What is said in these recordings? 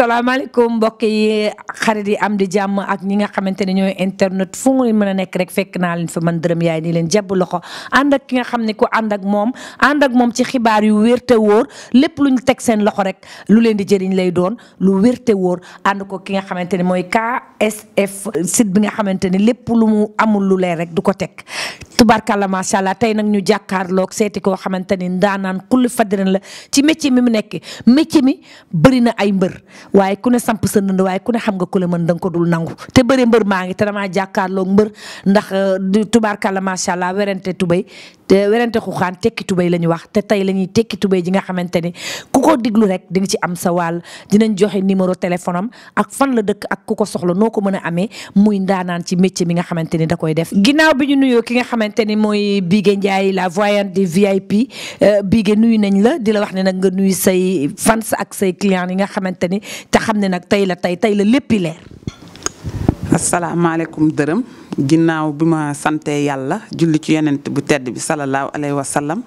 salaamaaleykum mbokk yi xarit yi am di jàmm ak ñi nga xamante ne ñooy internet fu mu mën a nekk rek fekk naa leen fa man Dërëm Yaay ni leen jàpp loxo ànd ak ki nga xam ne ku ànd ak moom ci xibaar yu wér te wóor lépp lu ñu teg seen loxo rek lu leen di jëriñ lay doon lu wér te wóor ànd ko ki nga xamante ne mooy KSF site bi nga xamante ne lépp lu mu amul lu leer rek du ko teg. tubarkalla macha allah tey nag ñu jàkkaarloog seeti koo xamante ni ndaanaan kulli fadirin la ci métier mi mu nekk métier mi bëri na ay mbër waaye ku ne samp sa ndënd waaye ku ne xam nga ku la mën da nga ko dul nangu te bëri mbër maa ngi te damaa jàkkaarloog mbër ndax tubarkalla macha allah werante tubéy te werante xuxaan tekki tubéy la ñu wax te tey la ñuy tekki tubéy ji nga xamante ni ku ko diglu rek di nga ci am sa wàll dinañ joxe numéro téléphone am ak fan la dëkk ak ku ko soxla noo ko mën a amee muy ndaanaan ci métier mi nga xamante ni da koy def ginnaaw bi ñu nuyoo ki nga xamante ni mooy Bigué Ndiaye la voyante des VIP Bigué nuyu nañ la di la wax ne nag nga nuyu say fans ak say clients yi nga xamante ni te xam ne nag tey la léppi leer. asalaamaaleykum Dërëm ginnaaw bi ma sante yàlla julli ci yonent bu tedd bi salallaahu alayhi wa sallam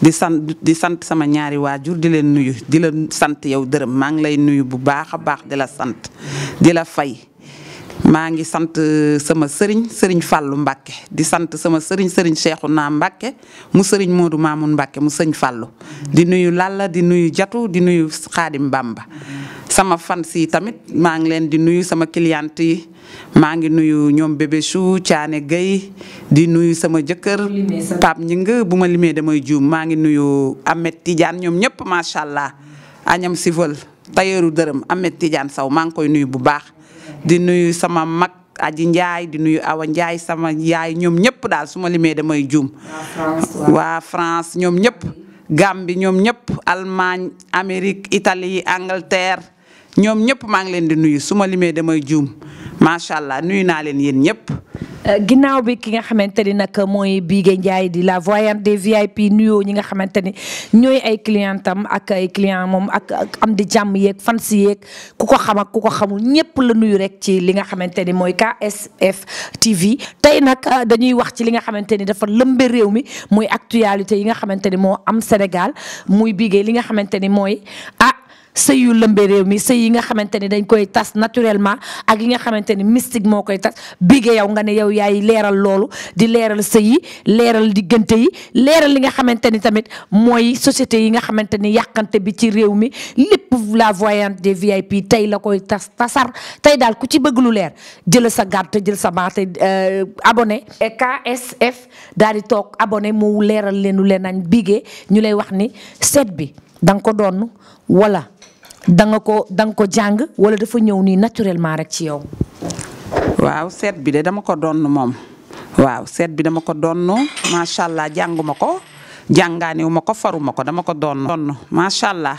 di sant sama ñaari waajur di leen nuyu di la sant yow Dërëm maa ngi lay nuyu bu baax a baax di la sant di la fay. maa ngi sant sama sëriñ Fallou Mbacke di sant sama sëriñ Cheikhouna Mbacke mu sëriñ Modou Mamoun Mbacke mu sëñ Fallou di nuyu Lalla di nuyu Jatu di nuyu Xaadim Bamba sama fans yi tamit maa ngi leen di nuyu sama cliente yi maa ngi nuyu ñoom bébé Chou Thiané Gueye di nuyu sama jëkkër Pape Ñing bu ma limee damay juum maa ngi nuyu Ahmed Tidiane ñoom ñëpp macha allah añam civil tayeeru Dërëm Ahmed Tidiane Sow maa ngi koy nuyu bu baax di nuyu sama mag Aji Ndiaye di nuyu Awa Ndiaye sama yaay ñoom ñëpp daal su ma limee damay juum waa France ñoom ñëpp Gambie ñoom ñëpp Allemagne Amérique Italie Angleterre ñoom ñëpp maa ngi leen di nuyu su ma limee damay juum macha allah nuyu naa leen yéen ñëpp. ginnaaw bi ki nga xamante ni nag mooy Bigué Ndiaye di la voyante des VIP nuyoo ñi nga xamante ni ñooy ay clientam ak ay client moom ak am di jàmm yeeg fans yeeg ku ko xam ak ku ko xamul ñëpp la nuyu rek ci li nga xamante ni mooy KSF TV. tey nag dañuy wax ci li nga xamante ni dafa lëmbe réew mi muy actualité yi nga xamante ni moo am Sénégal muy Bigué li nga xamante ni mooy sëy yu lëmbe réew mi sëy yi nga xamante ni dañ koy tas naturellement ak yi nga xamante ni mystique moo koy tas Bigué yow nga ne yow yaay leeral loolu di leeral sëy yi leeral diggante yi leeral li nga xamante ni tamit mooy société yi nga xamante ni yàqante bi ci réew mi lépp la voyante des VIP tey la koy tasar tey daal ku ci bëgg lu leer jël sa gàtt jël sa baate abonné KSF daal di toog abonné mu leeral leen lu leen nañ Bigué ñu lay wax ni seet bi da nga ko doon wala da nga ko jàng wala dafa ñëw nii naturellement rek ci yow. waaw seet bi de dama ko doon moom waaw seet bi dama ko doon macha allah jànguma ko jàngaaniwu ma ko faruma ko dama ko doon macha allah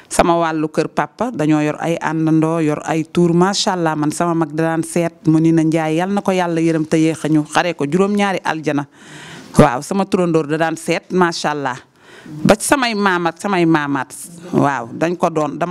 sama wàllu kër papa dañoo yor ay àndandoo yor ay tuur macha allah man sama mag da daan seet mu ni na Njaay yal na ko yàlla yërëm te yéexañu xaree ko juróom-ñaari aljana waaw sama turandoor da daan seet macha allah. ba samay maamaat waaw dama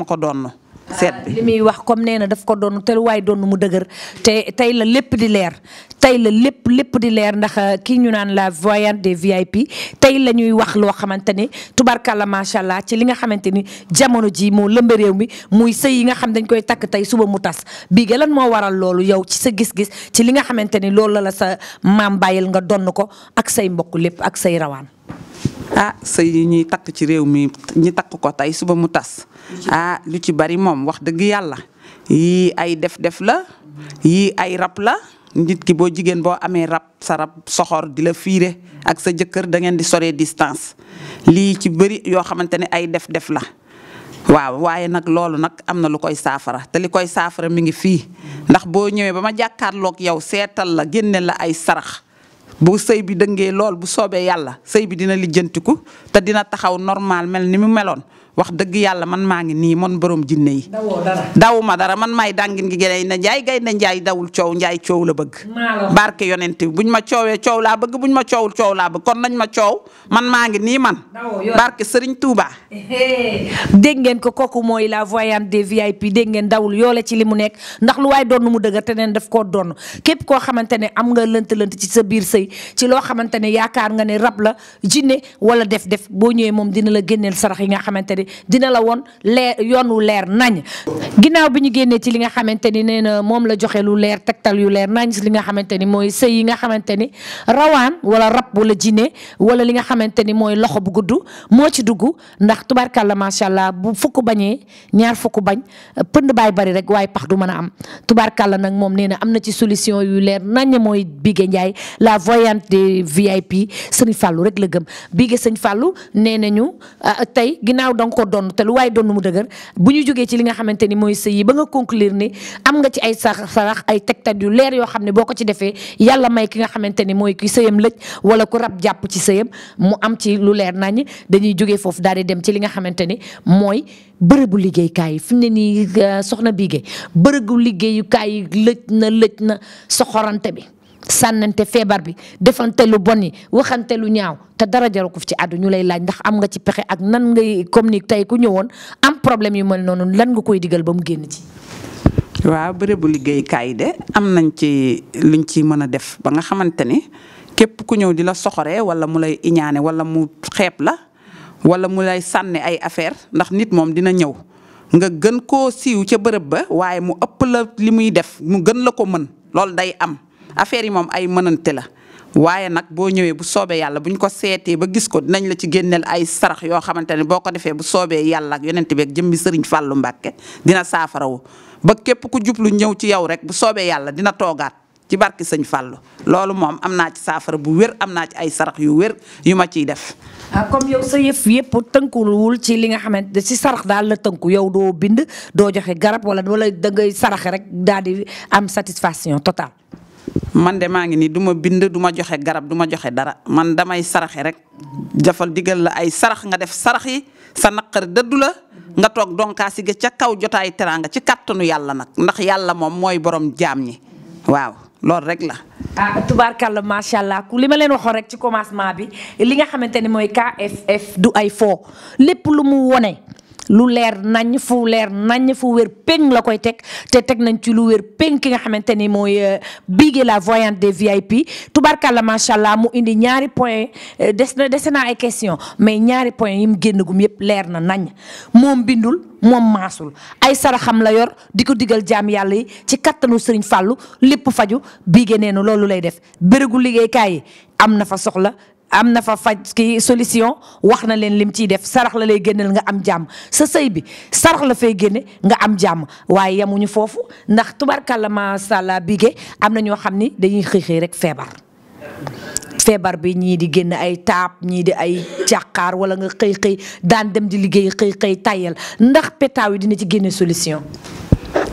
ko doon seet bi li muy wax comme nee na daf ko doon te waaye doon mu dëgër te tey la lépp di leer tey la lépp di leer ndax kii ñu naan la voyante des VIP tey la ñuy wax loo xamante ni tubarkalla macha allah ci li nga xamante ni jamono ji moo lëmbe réew mi muy sëy yi nga xam dañ koy takk tey suba mu tas Bigué lan moo waral loolu yow ci sa gis-gis ci li nga xamante ni loolu la sa maam bàyyil nga donn ko ak say mbokk lépp ak say rawaan. sëy yi ñuy takk ci réew mi ñi takk ko tey suba mu tas lu ci bari moom wax dëgg yàlla yii ay def la yii ay rab la nit ki boo jigéen boo amee sa rab soxor di la fiire ak sa jëkkër da ngeen di soree distance lii ci bëri yoo xamante ne ay def la waaw waaye nag loolu nag am na lu koy saafara te li koy saafara mi ngi fii ndax boo ñëwee ba ma jàkkaarloog yow seetal la génne la ay sarax bu sëy bi dëngee lool bu soobee yàlla sëy bi dina lijjantiku te dina taxaw normal mel ni mu meloon wax dëgg yàlla man maa ngi nii man borom jinne yi. dawuma dara man maay dàngin gi gën a Njaay gay na Njaay dawul coow Njaay coow la bëgg. barke yonent bi buñ ma coowee coow laa bëgg buñ ma coowul coow laa bëgg kon nañ ma coow man maa ngi nii man. barke Serigne Touba. dégg ngeen ko kooku mooy la voyante des VIP dégg ngeen dawul yoole ci li mu nekk ndax lu waay doon mu dëgër te neen daf koo doon képp koo xamante ne am nga lënt ci sa biir sëy ci loo xamante ne yaakaar nga ne rab la jinne wala def boo ñëwee moom dina la génneel sarax yi nga xamante ne dina la woon leer yoon wu leer nañ. ginnaaw bi ñu génnee ci li nga xamante ni nee na moom la joxe lu leer tegtal yu leer nañ si li nga xamante ni mooy sëy yi nga xamante ni rawaan wala rab wala jinne wala li nga xamante ni mooy loxo bu gudd moo ci dugg ndax tubaarkàlla macha allah bu fukk bañee ñaar fukk bañ pënd baay bari rek waaye pax du mën a am tubaarkàlla nag moom nee na am na ci solution yu leer nañ mooy Bigué Ndiaye la voyante des VIP sëñ Fallou rek la gëm Bigué sëñ Fallou nee nañu tey ginnaaw danga ko doon te lu waaye doon mu dëgër bu ñu jógee ci li nga xamante ni mooy sëy yi ba nga conclure ni am nga ci ay sarax ay tegtal yu leer yoo xam ne boo ko ci defee yàlla may ki nga xamante ni mooy ki sëyam lëj wala ku rab jàpp ci sëyam mu am ci lu leer nañ dañuy jógee foofu daal di dem ci li nga xamante ni mooy bërëbu liggéeykaay yi fi mu ne nii soxna Bigué bërëbu liggéeyukaay yi lëj na soxorante bi sànnante feebar bi defante lu bon yi waxante lu ñaaw te dara jaru ko fi ci àddu ñu lay laaj ndax am nga ci pexe ak nan ngay comme ni tey ku ñëwoon am problème yu mel noonu lan nga koy digal ba mu génn ci. waaw bërëbu liggéeykaay de am nañ ci luñ ci mën a def ba nga xamante ni képp ku ñëw di la soxoree wala mu lay iñaane wala mu xeeb la wala mu lay sànni ay affaire ndax nit moom dina ñëw nga gën koo siiw ca bërëb ba waaye mu ëpp la li muy def mu gën la ko mën loolu day am. affaire yi moom ay mënante la waaye nag boo ñëwee bu soobee yàlla buñ ko seetee ba gis ko dinañ la ci génneel ay sarax yoo xamante ne boo ko defee bu soobee yàlla ak yonent bi ak jëmmi sëriñ Fallou Mbacké dina saafarawu ba képp ku jublu ñëw ci yow rek bu soobee yàlla dina toogaat ci barki sëñ Fallou loolu moom am naa ci saafara bu wér am naa ci ay sarax yu wér yu ma ciy def. comme yow sa yëf yëpp tënkuwul ci li nga xamante ci sarax daal la tënku yow doo bind doo joxe garab wala dangay saraxe rek daal di am satisfaction totale. man de maa ngi nii du ma bind du ma joxe garab du ma joxe dara man damay saraxe rek jafal digal la ay sarax nga def sarax yi sa naqar dëddu la nga toog donkaasi ga ca kaw jotaay teraanga ci kàttanu yàlla nag ndax yàlla moom mooy borom jaam ñi waaw loolu rek la. tubaarkàlla macha allah ku li ma leen waxoon rek ci commencement bi li nga xamante ni mooy KFF du ay fo lépp lu mu wone lu leer nañ fu wér péng la koy teg te teg nañ ci lu wér péng ki nga xamante ni mooy Bigué la voyante des VIP tubarkalla macha allah mu indi ñaari point dese naa ay question mais ñaari point yi mu génn gum yëpp leer na nañ moom bindul moom maasul ay saraxam la yor di ko digal jaam yàlla yi ci kattanu Serigne Fallou lépp faju Bigué nee na loolu lay def bërëgu liggéeykaay yi am na fa soxla am na fa faj ki solution wax na leen lim ciy def sarax la lay génneel nga am jàmm sa sëy bi sarax la fay génne nga am jàmm waaye yamuñu foofu ndax tubarkalla macha allah Bigué am na ñoo xam ni dañuy xëy rek feebar bi ñii di génn ay taab ñii di ay càqaar wala nga xëy daan dem di liggéey xëy tayal ndax petaaw yi dina ci génne solution.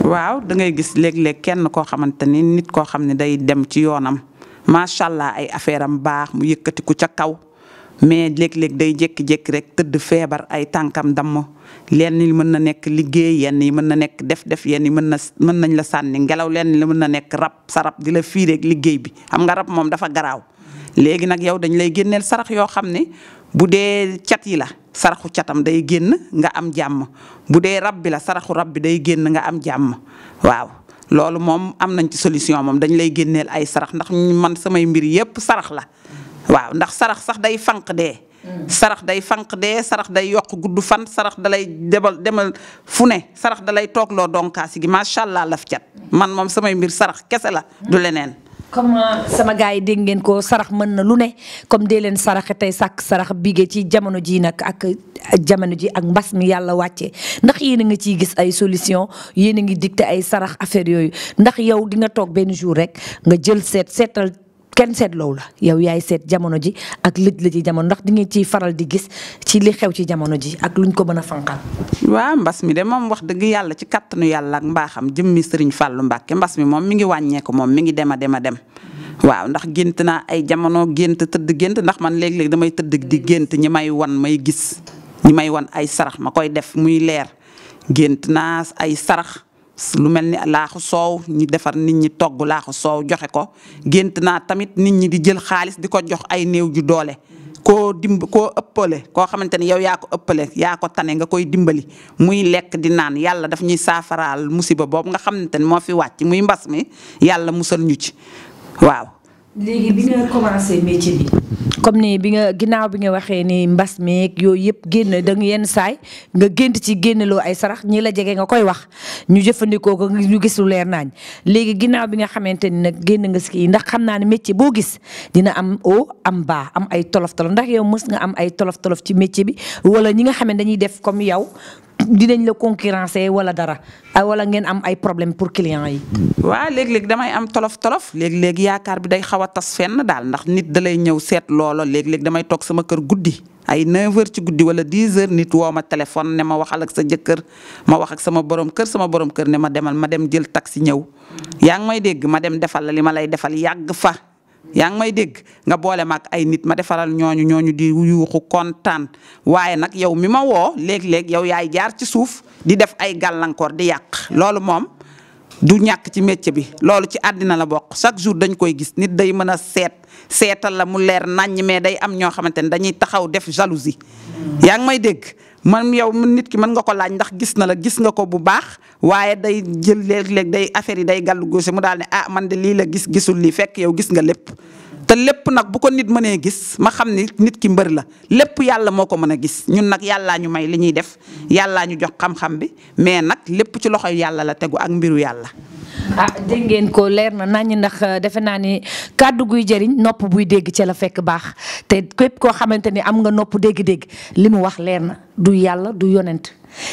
waaw da ngay gis léeg-léeg kenn koo xamante ni nit koo xam ne day dem ci yoonam. macha allah ay affaire am baax mu yëkkatiku ca kaw mais léeg-léeg day jékki-jékki rek tëdd feebar ay tànkam damm lenn yi mën na nekk liggéey yenn yi mën na nekk def yenn yi mën nañ la sànni ngelaw lenn li mën na nekk rab sa rab di la fiireeg liggéey bi xam nga rab moom dafa garaaw léegi nag yow dañ lay génneel sarax yoo xam ne bu dee cat yi la saraxu catam day génn nga am jàmm bu dee rab bi la saraxu rab bi day génn nga am jàmm waaw. loolu moom am nañ ci solution moom dañ lay génneel ay sarax ndax man samay mbir yépp sarax la waaw ndax sarax sax day fanq dee. sarax day fanq dee sarax day yokk gudd fan sarax dalay demal fu ne sarax dalay toogloo donkaasi gi macha allah laf cat man moom samay mbir sarax kese la du leneen. comme sama gars yi dégg ngeen ko sarax mën na lu ne comme dee leen saraxe tey sàkk sarax Bigué ci jamono ji nag ak jamono ji ak mbas mi yàlla wàccee ndax yéen a nga ciy gis ay solution yéen a ngi dicté ay sarax affaire yooyu ndax yow di nga toog benn jour rek nga jël seetal kenn seetloowu la yow yaay seet jamono ji ak lëj ci jamono ndax di ngeen ciy faral di gis ci li xew ci jamono ji ak luñ ko mën a fanqal. waaw mbas mi de moom wax dëgg yàlla ci kattanu yàlla ak mbaaxam jëmmi Serigne Fallou Mbacké mbas mi moom mi ngi wàññeeku moom mi ngi dem a dem. waaw ndax gént naa ay jamono gént ndax man léeg-léeg damay tëdd di gént ñi may wan may gis ñi may wan ay sarax ma koy def muy leer gént naa ay sarax. lu mel ni laaxu soow ñu defar nit ñi togg laaxu soow joxe ko gént naa tamit nit ñi di jël xaalis di ko jox ay néew ju doole koo ëppale koo xamante ni yow yaa ko ëppale yaa ko tane nga koy dimbali muy lekk di naan yàlla daf ñuy saafaraal musiba boobu nga xamante ni moo fi wàcc muy mbas mi yàlla musal ñu ci waaw. léegi bi nga commencé métier bi comme ni bi nga ginnaaw bi nga waxee ni mbas meeg yooyu yëpp génn da nga yenn saay nga gént ci génneloo ay sarax ñi la jege nga koy wax ñu jëfandikoo ko ñu gis lu leer naañ léegi ginnaaw bi nga xamante ni nag génn nga si kii ndax xam naa ne métier boo gis dina am o am baa am ay tolof-tolof ndax yow mës nga am ay tolof-tolof ci métier bi wala ñi nga xam ne dañuy def comme yow dinañ la concurrencer wala dara wala ngeen am ay problème pour clients yi. waaw léeg-léeg damay am tolof-tolof léeg-léeg yaakaar bi day xaw a tas fenn daal ndax nit da lay ñëw seet loolo léeg-léeg damay toog sama kër guddi ay 9h ci guddi wala 10h nit woo ma téléphone ne ma waxal ak sa jëkkër ma wax ak sama borom kër ne ma demal ma dem jël taxi ñëw yaa ngi may dégg ma dem defal la li ma lay defal yàgg fa. yaa ngi may dégg nga boole ma ak ay nit ma defaral ñooñu di yuuxu kontaan waaye nag yow mi ma woo léeg-léeg yow yaay jaar ci suuf di def ay gàllankoor di yàq loolu moom du ñàkk ci métier bi loolu ci àddina la bokk chaque jour dañ koy gis nit day mën a seetal la mu leer naññ mais day am ñoo xamante ne dañuy taxaw def jalousie. yaa ngi may dégg man yow nit ki mën nga ko laaj ndax gis na la gis nga ko bu baax waaye day jël léeg-léeg day affaire yi day gàllu góose mu daal ne ah man de lii la gis gisul lii fekk yow gis nga lépp. te lépp nag bu ko nit mënee gis ma xam ni nit ki mbër la lépp yàlla moo ko mën a gis ñun nag yàllaa ñu may li ñuy def yàllaa ñu jox xam-xam bi mais nag lépp ci loxoy yàlla la tegu ak mbiru yàlla. ah dégg ngeen ko leer na naññ ndax defe naa ni kàddu guy jëriñ nopp buy dégg ca la fekk baax te képp koo xamante ni am nga nopp dégg-dégg li mu wax leer na du yàlla du yonent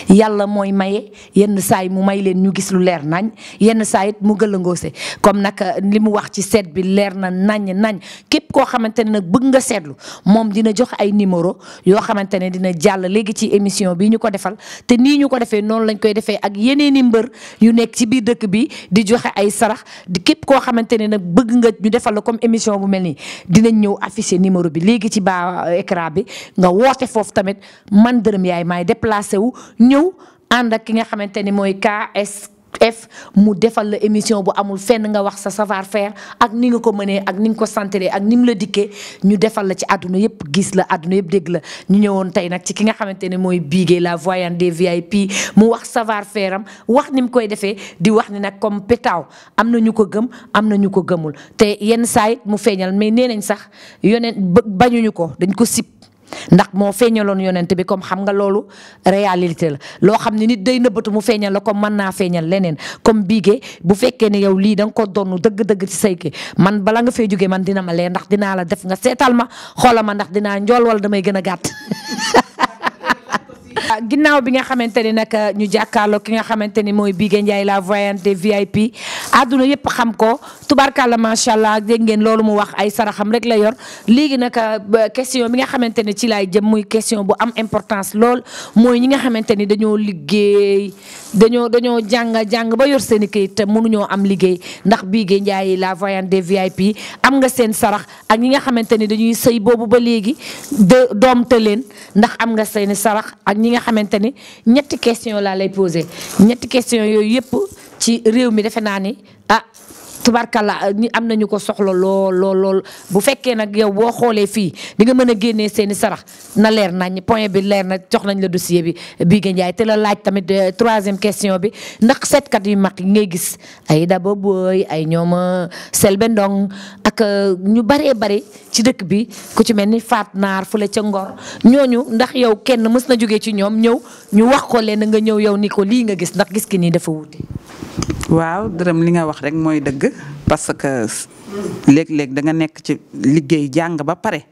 yàlla mooy maye yenn saa yi mu may leen ñu gis lu leer nañ yenn saa it mu gëlëngoose comme nag li mu wax ci seet bi leer na nañ képp koo xamante ne nag bëgg nga seetlu moom dina jox ay numéro yoo xamante ne dina jàll léegi ci émission bi ñu ko defal te nii ñu ko defee noonu lañ koy defee ak yeneeni mbër yu nekk ci biir dëkk bi di joxe ay sarax di képp koo xamante ne nag bëgg nga ñu defal la comme émission bu mel nii dinañ ñëw afficher numéro bi léegi ci bas écran bi nga woote foofu tamit man Deureum Yaye maay déplacé wu ñëw ànd ak ki nga xamante ni mooy KSF mu defal la émission bu amul fenn nga wax sa savoir faire ak ni nga ko mënee ak ni nga ko sentiree ak ni mu la dikkee ñu defal la ci àdduna yëpp gis la àdduna yëpp dégg la ñu ñëwoon tey nag ci ki nga xamante ne mooy Bigué la voyante des VIP mu wax savoir faire am wax ni mu koy defee di wax ni nag comme pétaw am na ñu ko gëm am na ñu ko gëmul te yenn saa it mu feeñal mais nee nañ sax yoneen bañuñu ko dañ ko sip ndax moo feeñaloon yonent bi comme xam nga loolu réalité la loo xam ne nit day nëbbatu mu feeñal la comme mën naa feeñal leneen comme Bigué bu fekkee ne yow lii da nga ko donnu dëgg-dëgg ci say ki man bala nga fay jógee man dina ma leer ndax dinaa la def nga seetal ma xoola ma ndax dinaa njool wala damay gën a gàtt. ginnaaw bi nga xamante ni nag ñu jàkkaarloo ki nga xamante ni mooy Bigué Ndiaye la voyante des VIP àdduna yëpp xam ko tubarkalla macha allah dégg ngeen loolu mu wax ay saraxam rek la yor léegi nag question bi nga xamante ne ci laay jëm muy question bu am importance lool mooy ñi nga xamante ni dañoo liggéey dañoo jàng ba yor seen i kayit te mënuñoo am liggéey ndax Bigué Ndiaye la voyante des VIP am nga seen sarax ak ñi nga xamante ni dañuy sëy boobu ba léegi doom te leen ndax am nga seen sarax ak ñi nga xamante ni ñetti question laa lay posé ñetti question yooyu yëpp ci réew mi defe naa ni tubarkalla ñi am nañu ko soxla lool bu fekkee nag yow boo xoolee fii di nga mën a génnee seeni sarax na leer nañ point bi leer na jox nañ la dossier bi Bigué Ndiaye te la laaj tamit troisième question bi ndax seetkat yu mag yi ngay gis ay Daba Boy ay ñooma Selbé Ndom ak ñu bare ci dëkk bi ku ci mel ni Faat Naar fële ca Ngor ñooñu ndax yow kenn mës na jógee ci ñoom ñëw ñu wax ko leen nga ñëw yow ni ko lii nga gis ndax gis ki nii dafa wuute. waaw Deureum li nga wax rek mooy dëgg parce que léeg-léeg da nga nekk ci liggéey jàng ba pare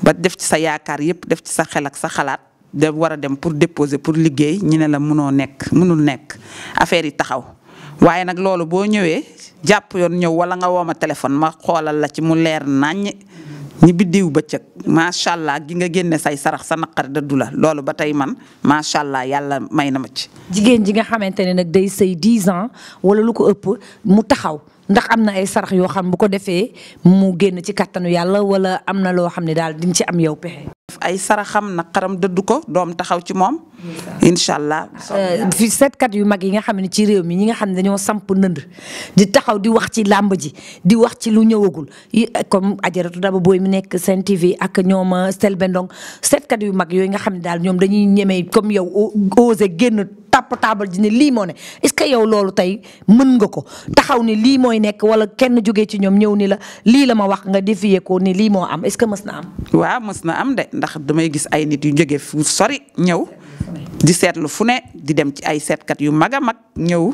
ba def ci sa yaakaar yëpp def ci sa xel ak sa xalaat de war a dem pour déposer pour liggéey ñu ne la mënul nekk affaire yi taxaw waaye nag loolu boo ñëwee jàpp yoon ñëw wala nga woo ma téléphone ma xoolal la ci mu leer naññ ñi biddiw bëccëg macha allah gi nga génne say sarax sa naqar dëddu la loolu ba tey man macha allah yàlla may na ma ci. jigéen ji nga xamante ne nag day sëy 10 ans wala lu ko ëpp mu taxaw ndax am na ay sarax yoo xam bu ko defee mu génn ci kattanu yàlla wala am na loo xam ne daal diñ ci am yow pexe. ay saraxam naqaram dëddu ko doom taxaw ci moom. incha allah. fi seetkat yu mag yi nga xam ne ci réew mi ñi nga xam ne dañoo samp nënd di taxaw di wax ci làmb ji di wax ci lu ñëwagul comme Ajaratu Daba Boy mi nekk Sen TV ak ñoom Selbé Ndom seetkat yu mag yooyu nga xam ne daal ñoom dañuy ñemee comme yow osé génn tàpp taabal ji ne lii moo ne est-ce que yow loolu tey mën nga ko taxaw ni lii mooy nekk wala kenn jógee ci ñoom ñëw ni la lii la ma wax nga défier ko ni lii moo am est-ce que mës na am. waaw mës na am de ndax damay gis ay nit yu jóge fu sori ñëw di seetlu fu ne di dem ci ay seetkat yu mag a mag ñëw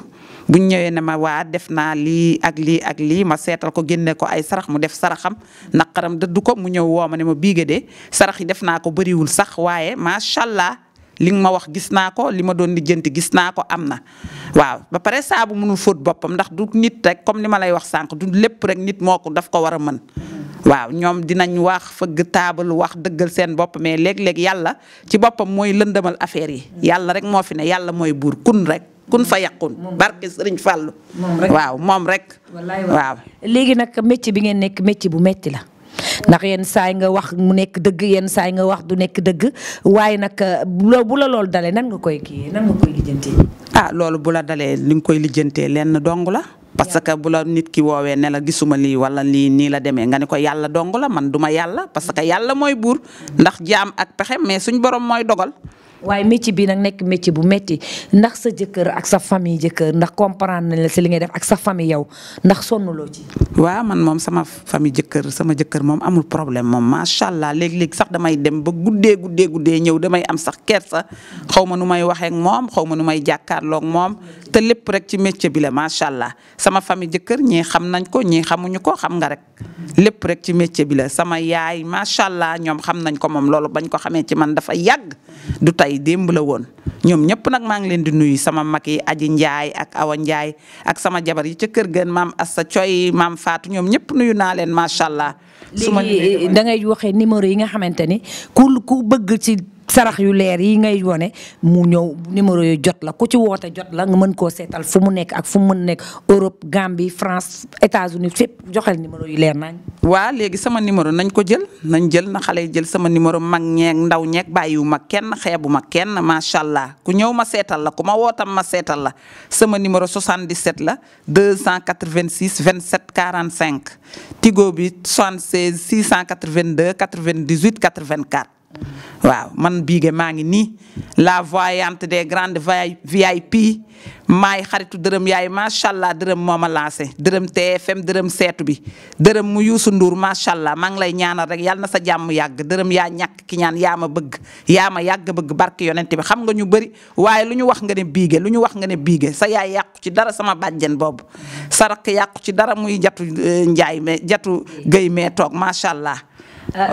buñ ñëwee ne ma waa def naa lii ak lii ak lii ma seetal ko génne ko ay sarax mu def saraxam naqaram dëddu ko mu ñëw woo ma ne ma biige de sarax yi def naa ko bëriwul sax waaye macha allah li nga ma wax gis naa ko li ma doon lijjanti gis naa ko am na. waaw ba pare saabu mënul fóot boppam ndax du nit rek comme ni ma lay wax sànq du lépp rek nit moo ko daf ko war a mën. waaw ñoom dinañ wax fëgg taabal wax dëggal seen bopp mais léeg-léeg yàlla ci boppam mooy lëndëmal affaire yi yàlla rek moo fi ne yàlla mooy buur kun rek. kun fa yàqun barke Sëriñ Fàllu waaw moom rek waaw léegi nag métier bi ngeen nekk métier bu metti la ndax yenn saay nga wax mu nekk dëgg yenn saay nga wax du nekk dëgg waaye nag bu la loolu dalee nan nga koy kii nan nga koy lijjantee. loolu bu la dalee li nga koy lijjantee lenn dong la parce que bu la nit ki woowee ne la gisuma lii wala lii nii la demee nga ne ko yàlla dong la man duma yàlla parce que yàlla mooy buur ndax jaam ak pexe mais suñ borom mooy dogal. waaye métier bi nag nekk métier bu metti ndax sa jëkkër ak sa famille jëkkër ndax comprendre nañ la si li ngay def ak sa famille yow ndax sonnuloo ci. waaw man moom sama famille sama jëkkër moom amul problème moom macha allah léeg-léeg sax damay dem ba guddee ñëw damay am sax kersa xaw ma nu may waxee ak moom xaw ma nu may jàkkaarloo ak moom te lépp rek ci métier bi la macha allah sama famille jëkkër ñii xam nañ ko ñii xamuñu ko xam nga rek lépp rek ci métier bi la sama yaay macha allah ñoom xam nañ ko moom loolu bañ ko xamee ci man dafa yàgg du tey démb la woon ñoom ñëpp nag maa ngi leen di nuyu sama mag yi Aji Njaay ak Awa Njaay ak sama jabar yi ca kër gën maam Assa Coy maam Faatu ñoom ñëpp nuyu naa leen macha allah. léegi da ngay waxee numéro yi nga xamante ni ku bëgg ci sarax yu leer yi ngay wone mu ñëw numéro yu jot la ku ci woote jot la nga mën koo seetal fu mu nekk ak fu mu mën nekk Europe Gambie France États-Unis fépp joxel numéro yu leer nañ. waa léegi sama numéro nañ ko jël na xale yi jël sama numéro mag ñeeg ndaw ñeeg bàyyiwu ma kenn xeebu ma kenn macha allah ku ñëw ma seetal la ku ma wootam ma seetal la sama numéro 77 la 286 27 45 Tigo bi 76 682 98 84. waaw man Bigue maa ngi nii la voyante des grandes VIP maay xaritu dërëm yaay macha allah dërëm moo ma lancé dërëm TFM dërëm seetu bi dërëm mu Youssou Ndour macha allah maa ngi lay ñaanal rek yàlla na sa jàmm yàgg dërëm yaa ñàkk ki ñaan yaa ma bëgg yaa ma yàgg bëgg barke yonent bi xam nga ñu bëri waaye lu ñu wax nga ne Bigue lu ñu wax nga ne Bigue sa yaay yàqu ci dara sama bàjjen boobu sa rakk yàqu ci dara muy jatu Njaay mais jatu Guèye mais toog macha allah.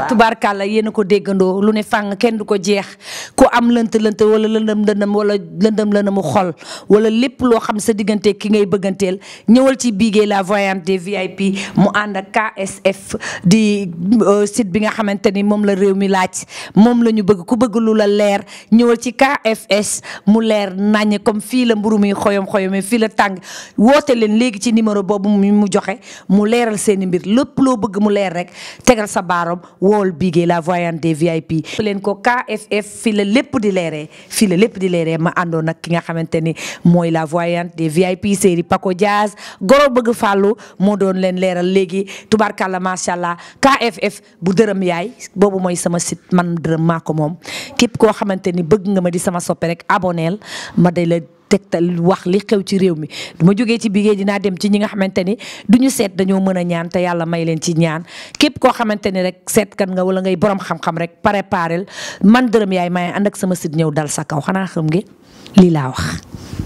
tubaarkàlla yéen a ko déggandoo lu ne fàng kenn du ko jeex ku am lënt wala lëndëm wala lëndëmu xol wala lépp loo xam sa diggante ki ngay bëgganteel ñëwal ci Bigue la voyante des VIP mu ànd ak KSF di site bi nga xamante ni moom la réew mi laaj moom la ñu bëgg ku bëgg lu la leer ñëwal ci KFS mu leer naññ comme fii la mburu mi xoyom fii la tàng woote leen léegi ci numéro boobu mu joxe mu leeral seeni mbir lépp loo bëgg mu leer rek tegal sa baarom wool Bigue la voyante des VIP leen ko KFF fii la lépp di leeree ma àndoon nag ki nga xamante ni mooy la voyante des VIP série Paco Diaz goro bëgg fàllu moo doon leen leeral léegi tubarkalla macha allah KFF bu dërëm yaay boobu mooy sama site man dërëm maa ko moom képp koo xamante ni bëgg nga ma di sama soppe rek aboneel ma day la tegtal wax li xew ci réew mi du ma jógee ci Bigue dinaa dem ci ñi nga xamante ni du ñu seet dañoo mën a ñaan te yàlla may leen ci ñaan képp koo xamante ni rek seetkat nga wala ngay borom xam-xam rek préparel man dërëm yaay may ànd ak sama site ñëw dal sa kaw xanaa xam ngeen lii laa wax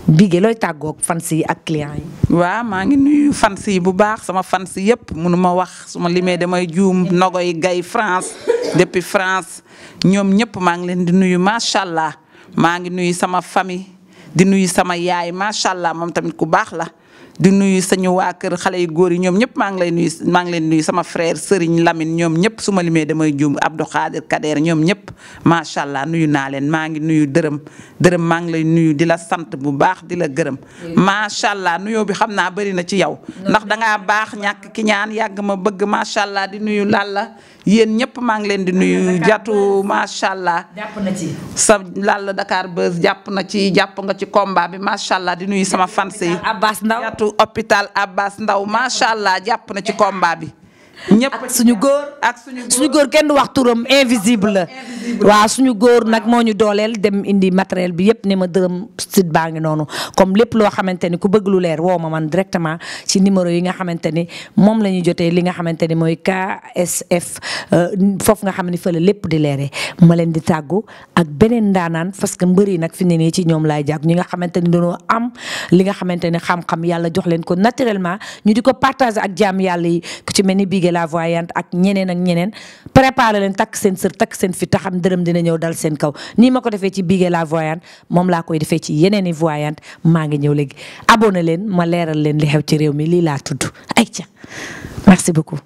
Bigue looy tàggoog fans yi ak clients yi. waaw maa ngi nuyu fans yi bu baax sama fans yëpp mënu ma wax su ma limee damay juum Nogoy Gay France depuis France ñoom ñëpp maa ngi leen di nuyu macha allah maa ngi nuyu sama famille. di nuyu sama yaay macha allah moom tamit ku baax la di nuyu sañu waa kër xale yu góor yi ñoom ñëpp maa ngi leen nuyu sama frère Serigne Lamine ñoom ñëpp su ma limee damay juum Abdou Khadir Kader ñoom ñëpp macha allah nuyu naa leen maa ngi nuyu dërëm maa ngi lay nuyu di la sant bu baax di la gërëm macha allah nuyoo bi xam naa bëri na ci yow ndax dangaa baax ñàkk ki ñaan yàgg ma bëgg macha allah di nuyu Lalla yéen ñëpp maa ngi leen di nuyu jatu macha allah jàpp na ci sa Lalla Dakar Buzz jàpp nga ci combat bi macha allah di nuyu sama fans yi Abbas Ndaw jatu hôpital Abbas Ndaw macha allah jàpp na ci combat bi ñëpp ak suñu góor ak suñu góor kenn du wax turam invisible la waaw suñu góor nag moo ñu dooleel dem indi matériel bi yëpp ne ma dërëm site baa ngi noonu comme lépp loo xamante ni ku bëgg lu leer woo ma man directement ci numéro yi nga xamante ni moom la ñuy jotee li nga xamante ni mooy KSF foofu nga xam ni fa la lépp di leeree ma leen di tàggu ak beneen ndaanaan parce que mbër yi nag fi ne nii ci ñoom laay jàgg ñi nga xamante ni dañoo am li nga xamante ni xam-xam yàlla jox leen ko naturellement ñu di ko partager ak jaam yàlla yi ku ci mel ni Bigué la voyante ak ñeneen ak ñeneen préparer leen takk seen sër takk seen fi taxam dërëm dina ñëw dal seen kaw nii ma ko defee ci Bigué la voyante moom laa koy defee ci yeneen i voyante maa ngi ñëw léegi abonné leen ma leeral leen li xew ci réew mi lii laa tudd ay ca merci beaucoup